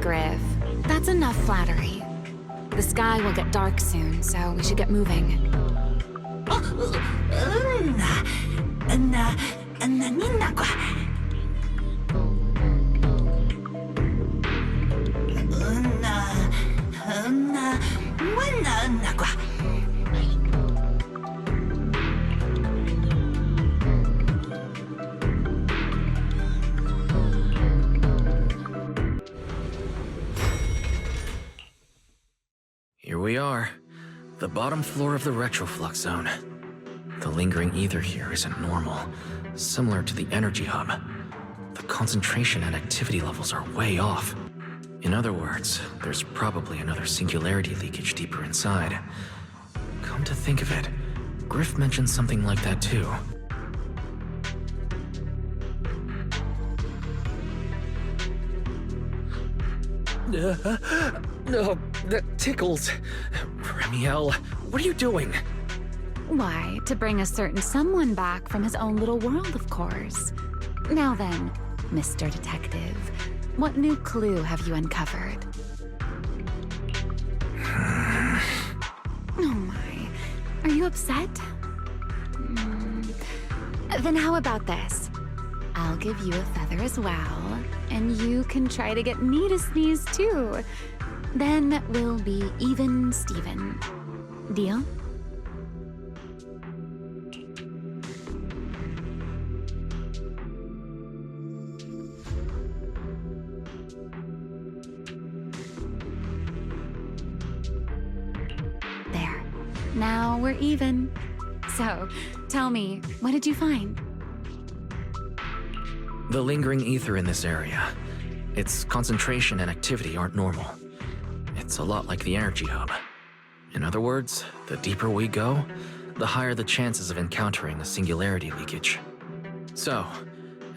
Griff. That's enough flattery. The sky will get dark soon, so we should get moving. Here we are, the bottom floor of the retroflux zone. The lingering ether here isn't normal, similar to the energy hub. The concentration and activity levels are way off. In other words, there's probably another singularity leakage deeper inside. Come to think of it, Griff mentioned something like that too. No, that tickles. Remielle, what are you doing? Why, to bring a certain someone back from his own little world, of course. Now then, Mr. Detective, what new clue have you uncovered? Oh my, are you upset? Then how about this? I'll give you a feather as well, and you can try to get me to sneeze too. Then we'll be even Steven. Deal? There. Now we're even. So, tell me, what did you find? The lingering ether in this area. Its concentration and activity aren't normal. It's a lot like the energy hub. In other words, the deeper we go, the higher the chances of encountering a singularity leakage. So,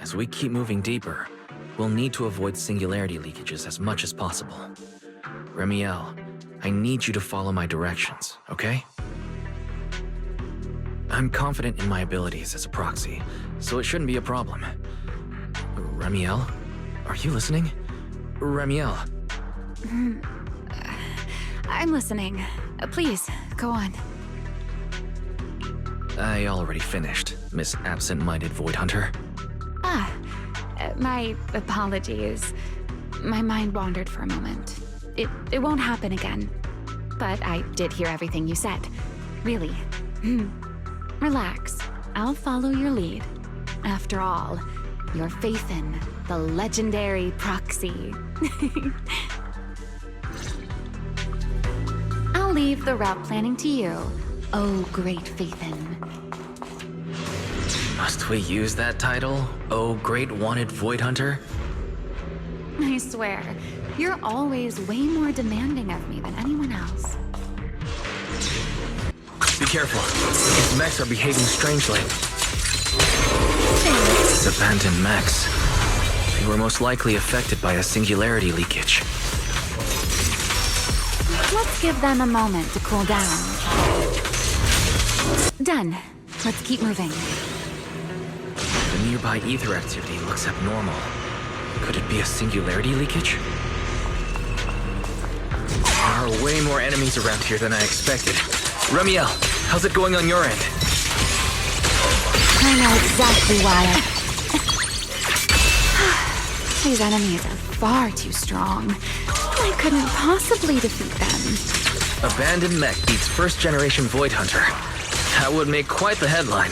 as we keep moving deeper, we'll need to avoid singularity leakages as much as possible. Remielle, I need you to follow my directions, okay? I'm confident in my abilities as a proxy, so it shouldn't be a problem. Remielle? Are you listening? Remielle. I'm listening. Please, go on. I already finished, Miss Absent-Minded Void Hunter. My apologies. My mind wandered for a moment. It won't happen again. But I did hear everything you said. Really. Relax. I'll follow your lead. After all, your faith in the legendary proxy. I'll leave the route planning to you, oh great Faithin. Must we use that title? Oh, great wanted Void Hunter? I swear, you're always way more demanding of me than anyone else. Be careful. These mechs are behaving strangely. These abandoned mechs. They were most likely affected by a singularity leakage. Let's give them a moment to cool down. Done. Let's keep moving. The nearby ether activity looks abnormal. Could it be a singularity leakage? There are way more enemies around here than I expected. Ramiel, how's it going on your end? I know exactly why. These enemies are far too strong. I couldn't possibly defeat them. Abandoned mech beats first-generation Void Hunter. That would make quite the headline.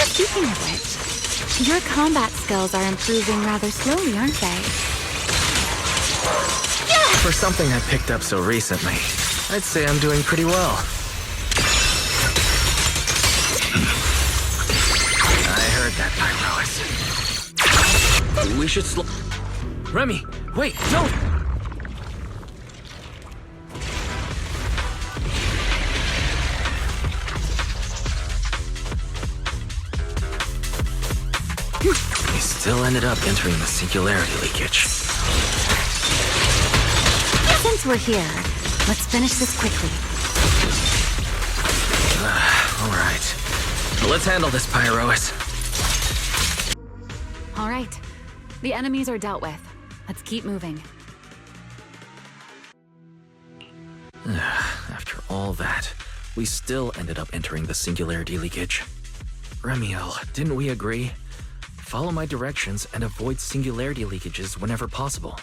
Speaking of which, your combat skills are improving rather slowly, aren't they? For something I picked up so recently, I'd say I'm doing pretty well. I heard that, Pyrois. We should Remy, wait, no! We still ended up entering the singularity leakage. Since we're here, let's finish this quickly. All right. Let's handle this, Pyrois. All right. The enemies are dealt with. Let's keep moving. After all that, we still ended up entering the singularity leakage. Remielle, didn't we agree? Follow my directions and avoid singularity leakages whenever possible.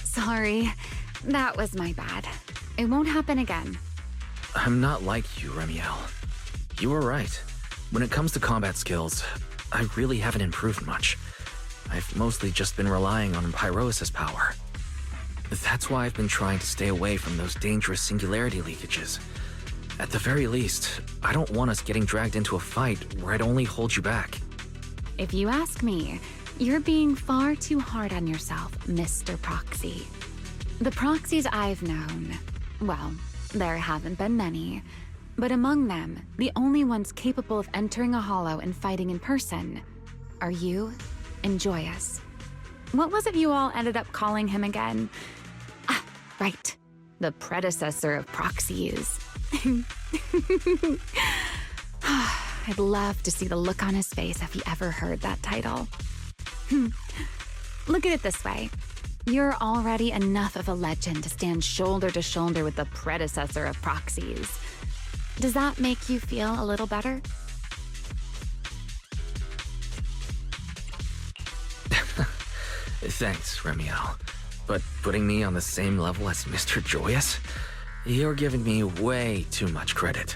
Sorry, that was my bad. It won't happen again. I'm not like you, Ramielle. You were right. When it comes to combat skills, I really haven't improved much. I've mostly just been relying on pyrosis power. That's why I've been trying to stay away from those dangerous singularity leakages. At the very least, I don't want us getting dragged into a fight where I'd only hold you back. If you ask me, you're being far too hard on yourself, Mr. Proxy. The proxies I've known, well, there haven't been many, but among them, the only ones capable of entering a hollow and fighting in person are you and Joyous. What was it you all ended up calling him again? Ah, right. The predecessor of proxies. I'd love to see the look on his face if he ever heard that title. Look at it this way. You're already enough of a legend to stand shoulder to shoulder with the predecessor of proxies. Does that make you feel a little better? Thanks, Remielle. But putting me on the same level as Mr. Joyous? You're giving me way too much credit.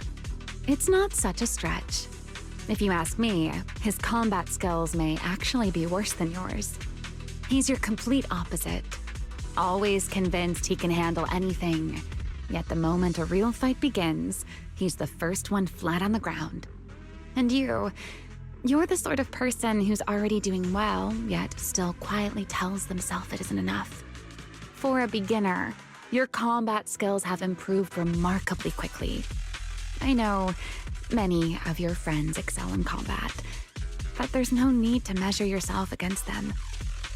It's not such a stretch. If you ask me, his combat skills may actually be worse than yours. He's your complete opposite. Always convinced he can handle anything. Yet the moment a real fight begins, he's the first one flat on the ground. And you're the sort of person who's already doing well, yet still quietly tells themselves it isn't enough. For a beginner, your combat skills have improved remarkably quickly. I know many of your friends excel in combat, but there's no need to measure yourself against them.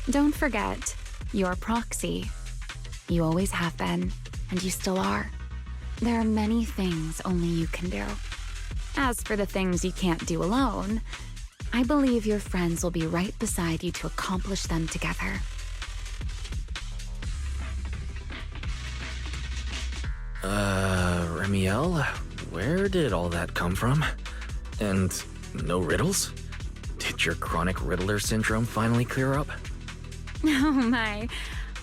Don't forget, you're Proxy. You always have been, and you still are. There are many things only you can do. As for the things you can't do alone, I believe your friends will be right beside you to accomplish them together. Remielle, where did all that come from? And no riddles? Did your chronic riddler syndrome finally clear up? Oh my,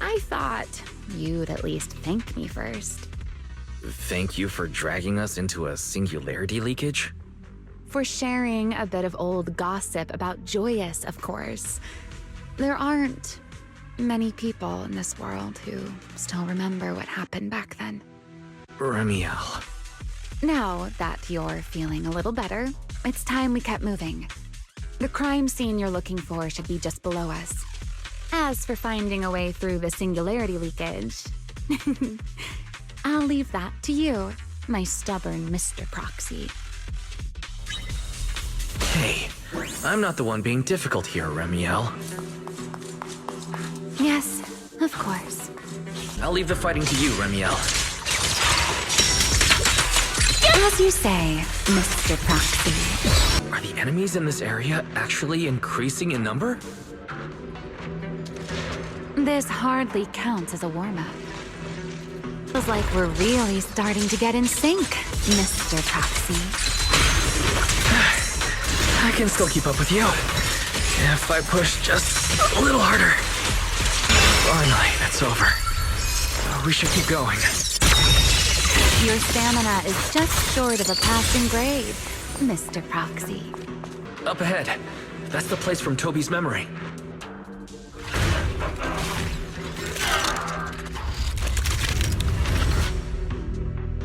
I thought you'd at least thank me first. Thank you for dragging us into a singularity leakage? For sharing a bit of old gossip about Joyous, of course. There aren't many people in this world who still remember what happened back then. Ramielle. Now that you're feeling a little better, it's time we kept moving. The crime scene you're looking for should be just below us. As for finding a way through the singularity leakage, I'll leave that to you, my stubborn Mr. Proxy. Hey, I'm not the one being difficult here, Remielle. Yes, of course. I'll leave the fighting to you, Remielle. As you say, Mr. Proxy. Are the enemies in this area actually increasing in number? This hardly counts as a warm-up. Feels like we're really starting to get in sync, Mr. Proxy. I can still keep up with you. If I push just a little harder. Finally, it's over. We should keep going. Your stamina is just short of a passing grade, Mr. Proxy. Up ahead. That's the place from Toby's memory.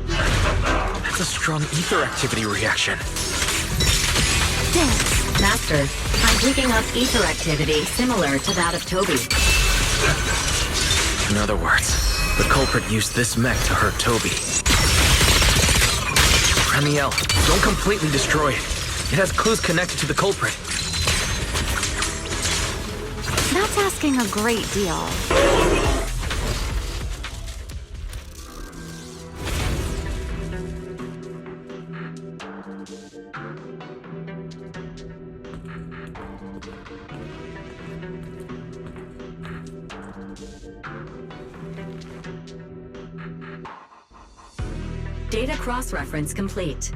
That's a strong ether activity reaction. Dance. Master, I'm picking up ether activity similar to that of Toby. In other words, the culprit used this mech to hurt Toby. Ramielle, don't completely destroy it. It has clues connected to the culprit. That's asking a great deal. Data cross-reference complete.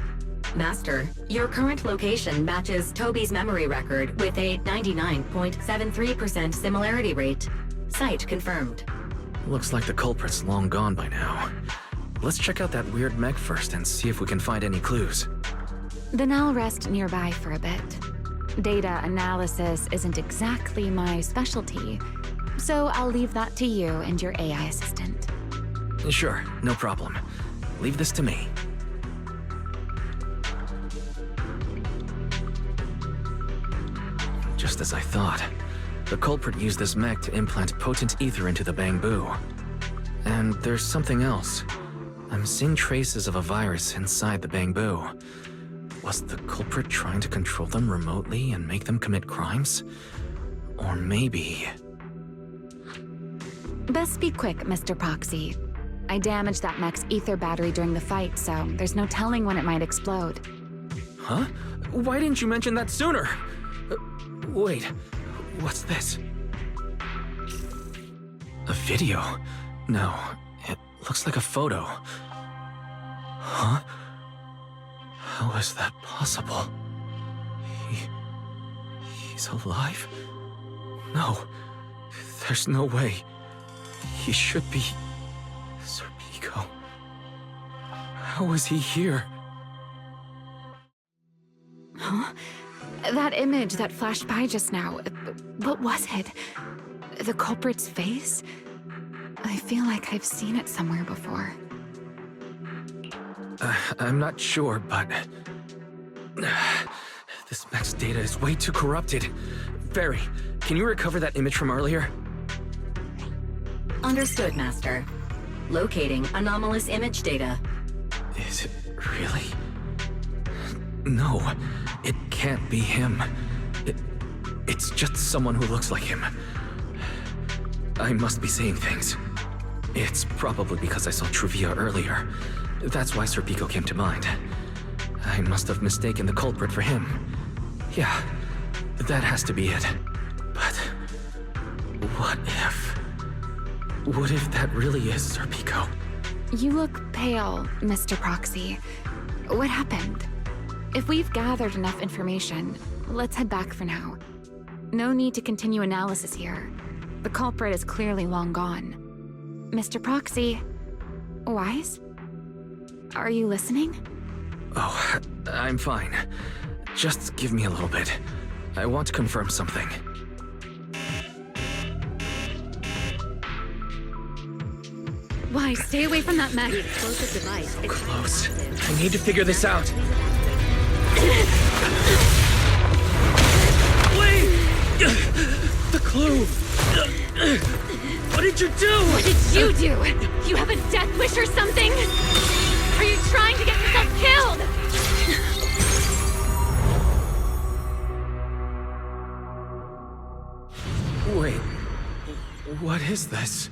Master, your current location matches Toby's memory record with a 99.73% similarity rate. Site confirmed. Looks like the culprit's long gone by now. Let's check out that weird mech first and see if we can find any clues. Then I'll rest nearby for a bit. Data analysis isn't exactly my specialty, so I'll leave that to you and your AI assistant. Sure, no problem. Leave this to me. Just as I thought. The culprit used this mech to implant potent ether into the bamboo. And there's something else. I'm seeing traces of a virus inside the bamboo. Was the culprit trying to control them remotely and make them commit crimes? Or maybe... Best be quick, Mr. Proxy. I damaged that mech's ether battery during the fight, so there's no telling when it might explode. Huh? Why didn't you mention that sooner? Wait, what's this? A video? No, it looks like a photo. Huh? How is that possible? He's alive? No, there's no way. He should be... Serpico. How is he here? Huh? That image that flashed by just now, what was it? The culprit's face? I feel like I've seen it somewhere before. I'm not sure, but... this mech's data is way too corrupted. Barry, can you recover that image from earlier? Understood, Master. Locating anomalous image data. Is it really? No, it can't be him. It's just someone who looks like him. I must be seeing things. It's probably because I saw Truvia earlier. That's why Serpico came to mind. I must have mistaken the culprit for him. Yeah, that has to be it. But what if... What if that really is Serpico? You look pale, Mr. Proxy. What happened? If we've gathered enough information, let's head back for now. No need to continue analysis here. The culprit is clearly long gone. Mr. Proxy, Wise? Are you listening? Oh, I'm fine. Just give me a little bit. I want to confirm something. Wise, stay away from that mech. The explosive device is Close. I need to figure this out. Wait! The clue! What did you do? What did you do? You have a death wish or something? Are you trying to get yourself killed? Wait, what is this?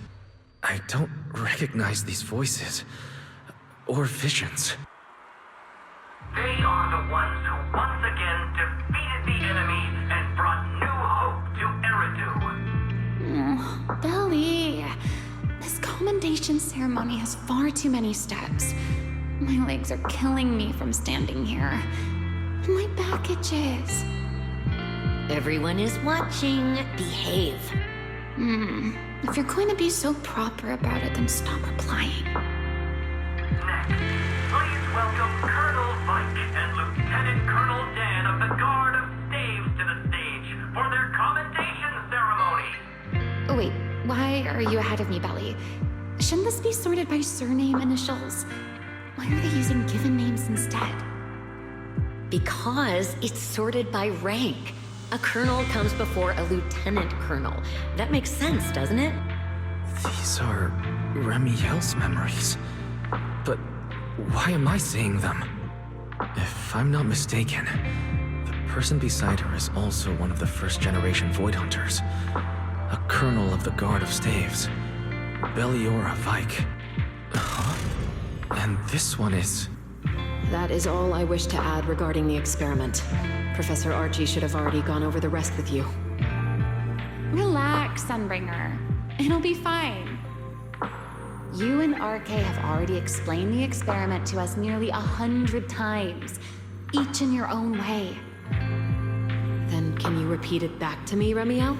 I don't recognize these voices. Or visions. They are the ones who once again defeated the enemy and brought new hope to Eridu. Belly, this commendation ceremony has far too many steps. My legs are killing me from standing here. And my back itches. Everyone is watching. Behave. If you're going to be so proper about it, then stop replying. Next, please welcome Colonel Vike and Lieutenant Colonel Dan of the Guard of Staves to the stage for their commendation ceremony. Oh wait, why are you ahead of me, Belly? Shouldn't this be sorted by surname initials? Why are they using given names instead? Because it's sorted by rank. A colonel comes before a lieutenant colonel. That makes sense, doesn't it? These are Remielle's memories. But why am I seeing them? If I'm not mistaken, the person beside her is also one of the first-generation Void Hunters. A colonel of the Guard of Staves. Belliora Vike. Huh? And this one is... That is all I wish to add regarding the experiment. Professor Archie should have already gone over the rest with you. Relax, Sunbringer. It'll be fine. You and RK have already explained the experiment to us nearly 100 times, each in your own way. Then can you repeat it back to me, Remielle?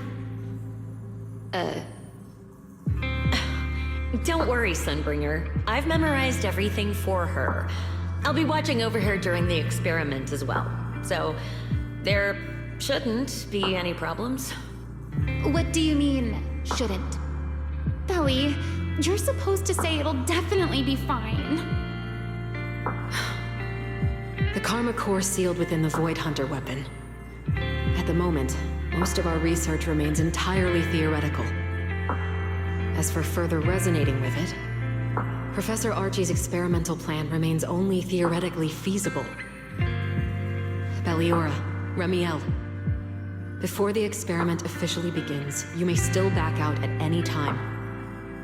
Don't worry, Sunbringer. I've memorized everything for her. I'll be watching over her during the experiment as well. So, there shouldn't be any problems. What do you mean, shouldn't? Belly, you're supposed to say it'll definitely be fine. The Karma core sealed within the Void Hunter weapon. At the moment, most of our research remains entirely theoretical. As for further resonating with it, Professor Archie's experimental plan remains only theoretically feasible. Belliora, Ramielle, before the experiment officially begins, you may still back out at any time.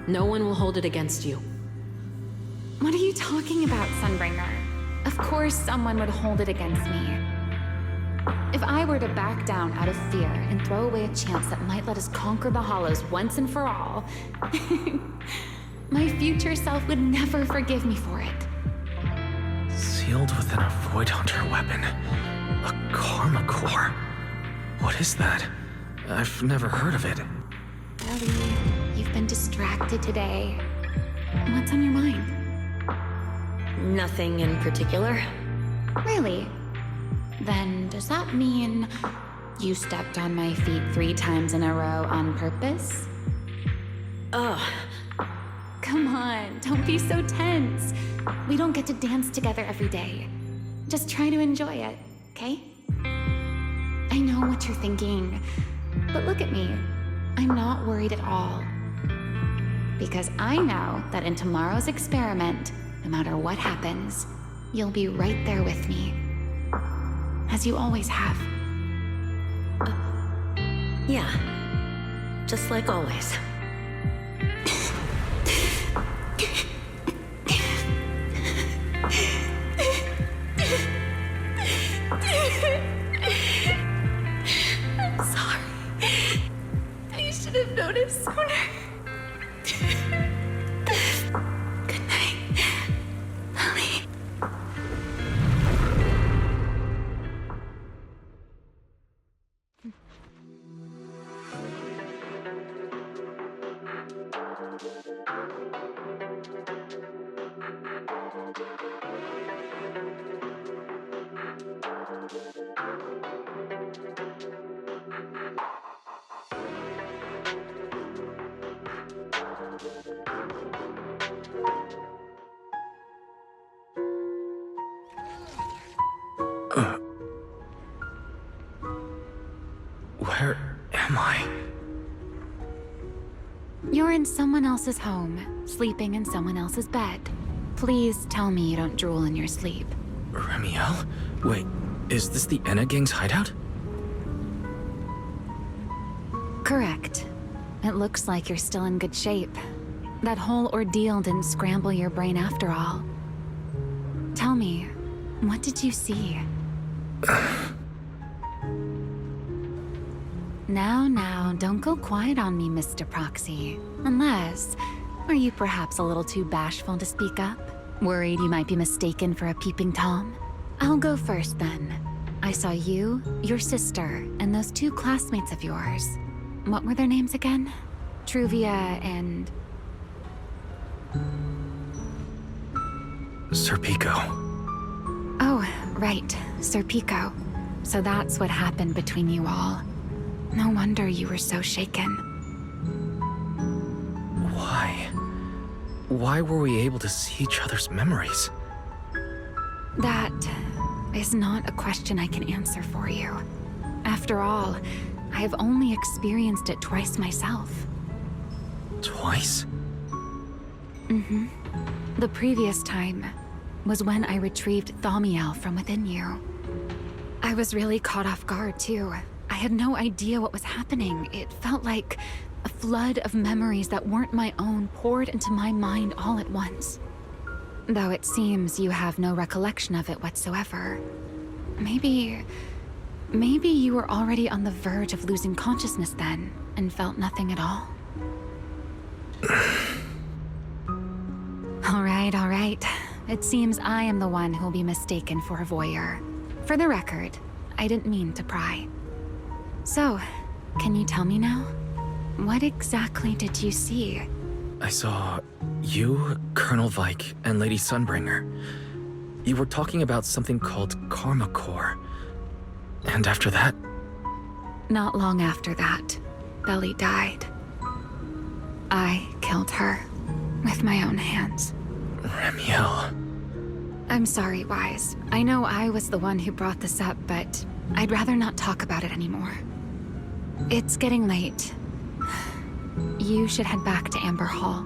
No one will hold it against you. What are you talking about, Sunbringer? Of course someone would hold it against me. If I were to back down out of fear and throw away a chance that might let us conquer the Hollows once and for all, my future self would never forgive me for it. Sealed within a Void Hunter weapon. A Karma core. What is that? I've never heard of it. Ellie, you've been distracted today. What's on your mind? Nothing in particular. Really? Then does that mean you stepped on my feet 3 times in a row on purpose? Ugh. Come on, don't be so tense. We don't get to dance together every day. Just try to enjoy it, okay? I know what you're thinking, but look at me. I'm not worried at all. Because I know that in tomorrow's experiment, no matter what happens, you'll be right there with me. As you always have. Yeah. Just like always. I'm sorry. I should have noticed sooner. Good night, Lily. Where am I? You're in someone else's home, sleeping in someone else's bed. Please tell me you don't drool in your sleep. Remielle? Wait, is this the Enna Gang's hideout? Correct. It looks like you're still in good shape. That whole ordeal didn't scramble your brain after all. Tell me, what did you see? Now, don't go quiet on me, Mr. Proxy. Unless, are you perhaps a little too bashful to speak up? Worried you might be mistaken for a peeping Tom? I'll go first then. I saw you, your sister, and those 2 classmates of yours. What were their names again? Truvia and... Serpico. Oh, right, Serpico. So that's what happened between you all. No wonder you were so shaken. Why? Why were we able to see each other's memories? That is not a question I can answer for you. After all, I have only experienced it twice myself. Twice? Mm-hmm. The previous time was when I retrieved Ramiel from within you. I was really caught off guard, too. I had no idea what was happening. It felt like a flood of memories that weren't my own poured into my mind all at once. Though it seems you have no recollection of it whatsoever. Maybe you were already on the verge of losing consciousness then, and felt nothing at all? All right. It seems I am the one who'll be mistaken for a voyeur. For the record, I didn't mean to pry. So, can you tell me now? What exactly did you see? I saw you, Colonel Vike, and Lady Sunbringer. You were talking about something called Karma Core. And after that? Not long after that, Belly died. I killed her with my own hands. Ramielle. I'm sorry, Wise. I know I was the one who brought this up, but I'd rather not talk about it anymore. It's getting late. You should head back to Amber Hall.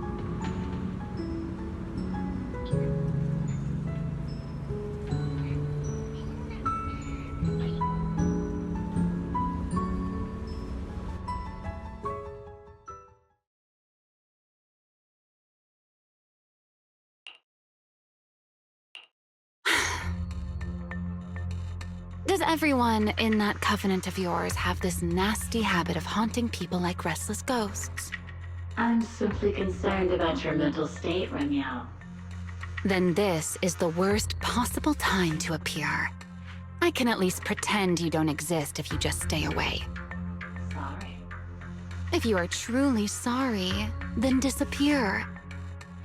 Does everyone in that covenant of yours have this nasty habit of haunting people like restless ghosts? I'm simply concerned about your mental state, Remielle. Then this is the worst possible time to appear. I can at least pretend you don't exist if you just stay away. Sorry. If you are truly sorry, then disappear.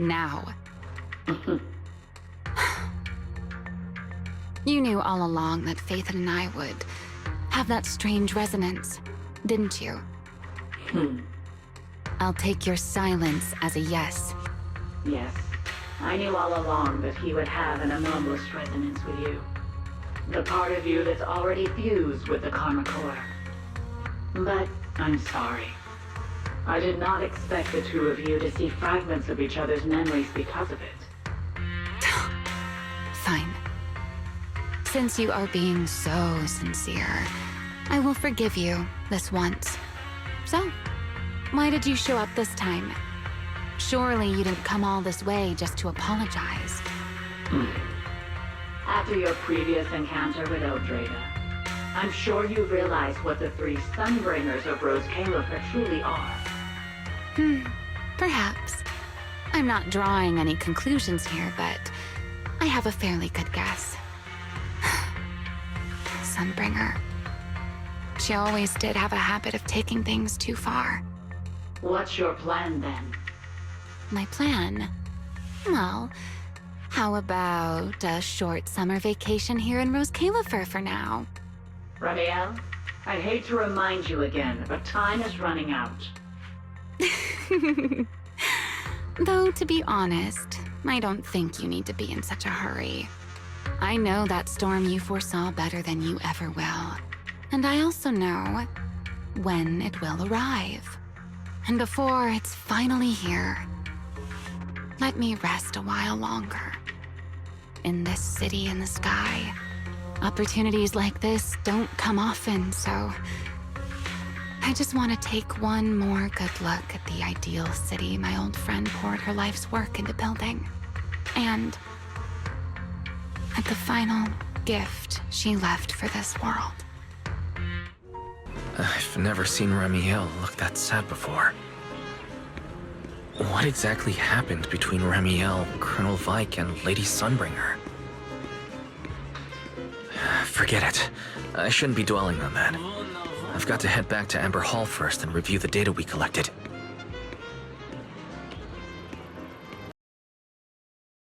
Now. You knew all along that Faith and I would have that strange resonance, didn't you? I'll take your silence as a yes. Yes. I knew all along that he would have an anomalous resonance with you. The part of you that's already fused with the Karma Core. But I'm sorry. I did not expect the two of you to see fragments of each other's memories because of it. Fine. Since you are being so sincere, I will forgive you this once. So, why did you show up this time? Surely you didn't come all this way just to apologize. After your previous encounter with Eldreda, I'm sure you realize what the three Sunbringers of Dracaena truly are. Perhaps. I'm not drawing any conclusions here, but I have a fairly good guess. Sunbringer. She always did have a habit of taking things too far. What's your plan then? My plan? Well, how about a short summer vacation here in Dracaena for now? Ramielle, I hate to remind you again, but time is running out. Though, to be honest, I don't think you need to be in such a hurry. I know that storm you foresaw better than you ever will. And I also know when it will arrive. And before it's finally here, let me rest a while longer. In this city in the sky, opportunities like this don't come often, so I just want to take one more good look at the ideal city my old friend poured her life's work into building. And at the final gift she left for this world. I've never seen Remielle look that sad before. What exactly happened between Remielle, Colonel Vike, and Lady Sunbringer? Forget it. I shouldn't be dwelling on that. I've got to head back to Amber Hall first and review the data we collected.